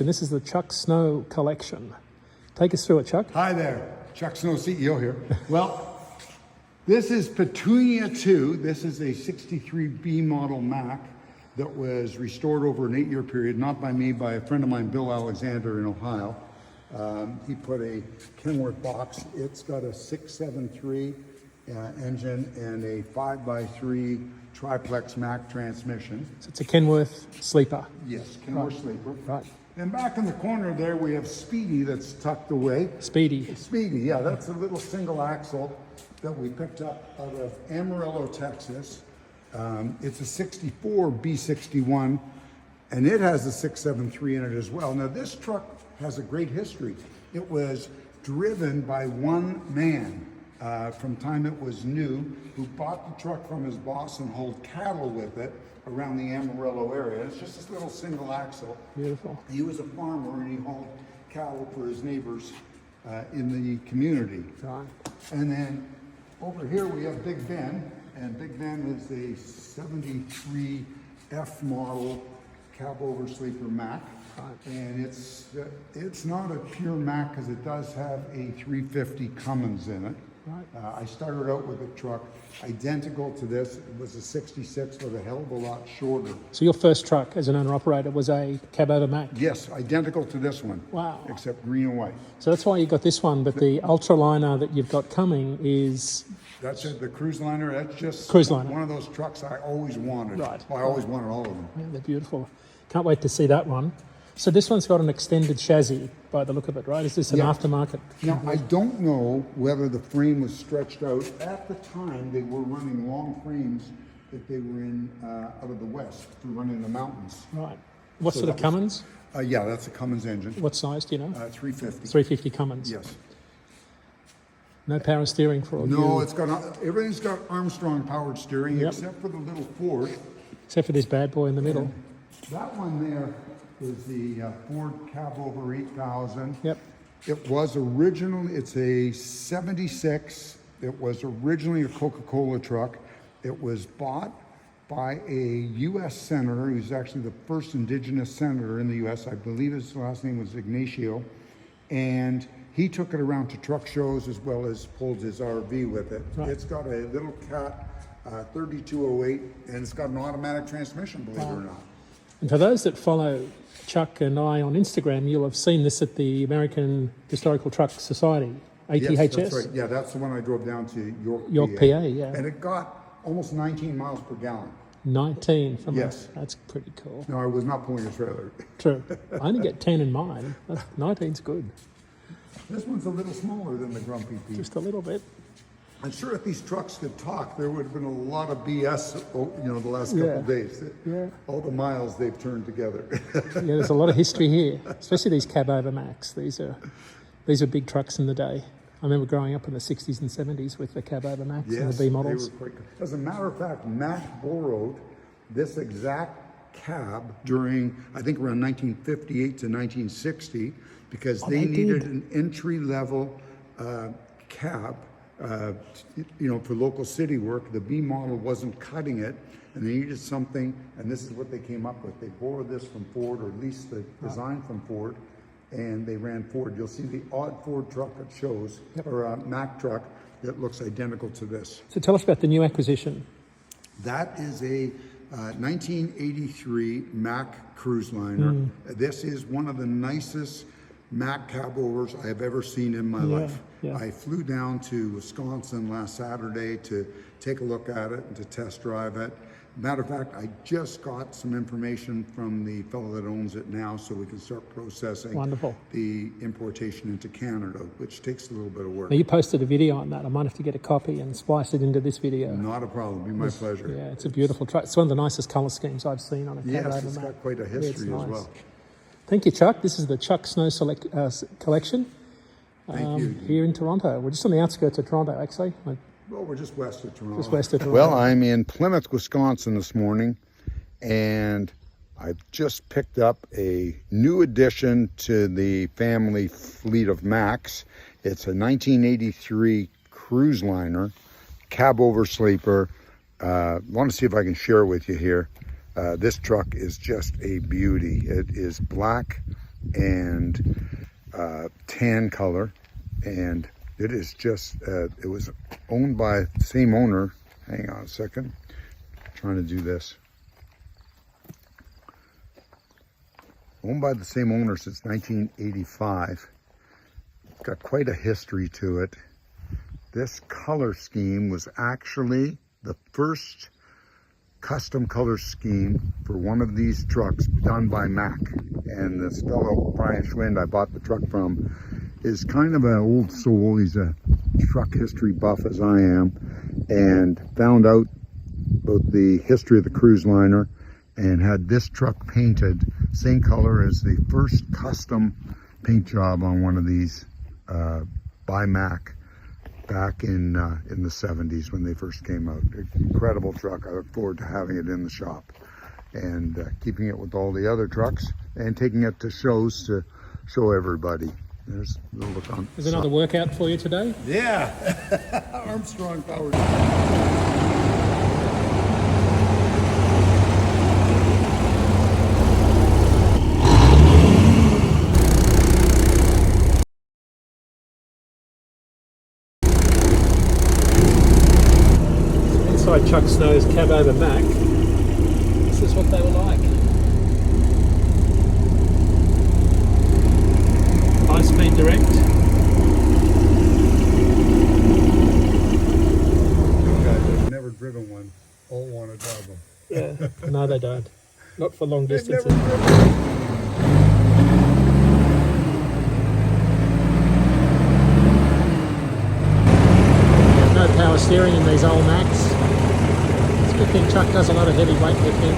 And this is the Chuck Snow collection. Take us through it, Chuck. Hi there, Chuck Snow, CEO here. Well, this is Petunia 2. This is a 63B model Mack that was restored over an 8-year period, not by me, by a friend of mine, Bill Alexander in Ohio. He put a Kenworth box. It's got a 673 engine and a 5x3 triplex Mack transmission. So it's a Kenworth sleeper. Yes, Kenworth sleeper. Right. And back in the corner there, we have Speedy that's tucked away. Speedy. Speedy, yeah, that's a little single axle that we picked up out of Amarillo, Texas. It's a 64 B61, and it has a 673 in it as well. Now, this truck has a great history. It was driven by one man from time it was new, who bought the truck from his boss and hauled cattle with it around the Amarillo area. It's just this little single axle. Beautiful. He was a farmer and he hauled cattle for his neighbors in the community. Right. And then over here we have Big Ben, and Big Ben is a 73 F model cabover sleeper Mack. Right. And it's not a pure Mack because it does have a 350 Cummins in it. Right. I started out with a truck identical to this. It was a 66 with a hell of a lot shorter. So your first truck as an owner-operator was a cabover Mack? Yes, identical to this one. Wow. Except green and white. So that's why you got this one, but the ultraliner that you've got coming is... That's it, the cruise liner. That's just Cruise liner. one of those trucks I always wanted. Right. Well, I always wanted all of them. Yeah, they're beautiful. Can't wait to see that one. So this one's got an extended chassis by the look of it, right? Is this an aftermarket? Now, I don't know whether the frame was stretched out. At the time, they were running long frames that they were in out of the west for running the mountains. Right. What So sort of that was- Cummins? Yeah, that's a Cummins engine. What size, do you know? 350. 350 Cummins. Yes. No power steering for all No, you, it's got everything's got Armstrong powered steering Yep. except for the little Ford. except for this bad boy in the middle. That one there is the Ford Cabover 8000. Yep. It was originally, it's a 76. It was originally a Coca-Cola truck. It was bought by a U.S. senator who's actually the first indigenous senator in the U.S. I believe his last name was Ignacio. And he took it around to truck shows as well as pulled his RV with it. Right. It's got a little Cat 3208, and it's got an automatic transmission, believe it or not. And for those that follow Chuck and I on Instagram, you'll have seen this at the American Historical Truck Society, ATHS. Yes, that's right. Yeah, that's the one I drove down to York, PA, yeah. And it got almost 19 miles per gallon. 19 from Yes. That's pretty cool. No, I was not pulling a trailer. True. I only get 10 in mine. 19's good. This one's a little smaller than the Grumpy Pete. Just a little bit. I'm sure if these trucks could talk, there would have been a lot of BS, the last couple of days. Yeah. All the miles they've turned together. Yeah, there's a lot of history here, especially these cabover Macks. These are big trucks in the day. I remember growing up in the 60s and 70s with the cabover Macks and the B models. They were quite good. As a matter of fact, Mack borrowed this exact cab during, I think, around 1958 to 1960, because they needed an entry-level cab. For local city work. The B model wasn't cutting it, and they needed something, and this is what they came up with. They borrowed this from Ford, or at least the design from Ford, and they ran Ford. You'll see the odd Ford truck at shows, or a Mack truck that looks identical to this. So tell us about the new acquisition. That is a 1983 Mack cruise liner. This is one of the nicest Mack cabovers I have ever seen in my life. Yeah. I flew down to Wisconsin last Saturday to take a look at it and to test drive it. Matter of fact, I just got some information from the fellow that owns it now, so we can start processing the importation into Canada, which takes a little bit of work. Now, you posted a video on that. I might have to get a copy and splice it into this video. Not a problem. Be my pleasure. Yeah, it's a beautiful truck. It's one of the nicest colour schemes I've seen on a cabover Mack. Yes, it's got quite a history as well. Thank you, Chuck. This is the Chuck Snow collection. Thank you. Here in Toronto. We're just on the outskirts of Toronto, actually. Well, we're just west of Toronto. Just west of Toronto. Well, I'm in Plymouth, Wisconsin this morning, and I've just picked up a new addition to the family fleet of Macks. It's a 1983 cruise liner, cabover sleeper. Want to see if I can share it with you here. This truck is just a beauty. It is black and tan color, and it is just, it was owned by the same owner. Hang on a second, I'm trying to do this. Owned by the same owner since 1985. Got quite a history to it. This color scheme was actually the first custom color scheme for one of these trucks done by Mack. And this fellow, Brian Schwind, I bought the truck from, is kind of an old soul. He's a truck history buff as I am, and found out about the history of the cruise liner and had this truck painted same color as the first custom paint job on one of these by Mack back in the 70s when they first came out. Incredible truck. I look forward to having it in the shop and keeping it with all the other trucks and taking it to shows to show everybody. There's a little look on. There's another workout for you today? Yeah. Armstrong powered. Inside Chuck Snow's cabover Mack. This is what they were like. High speed direct. You guys have never driven one, all want to drive them. Yeah, no they don't. Not for long They've distances. never driven. No power steering in these old Macks. It's a good thing Chuck does a lot of heavy weight lifting.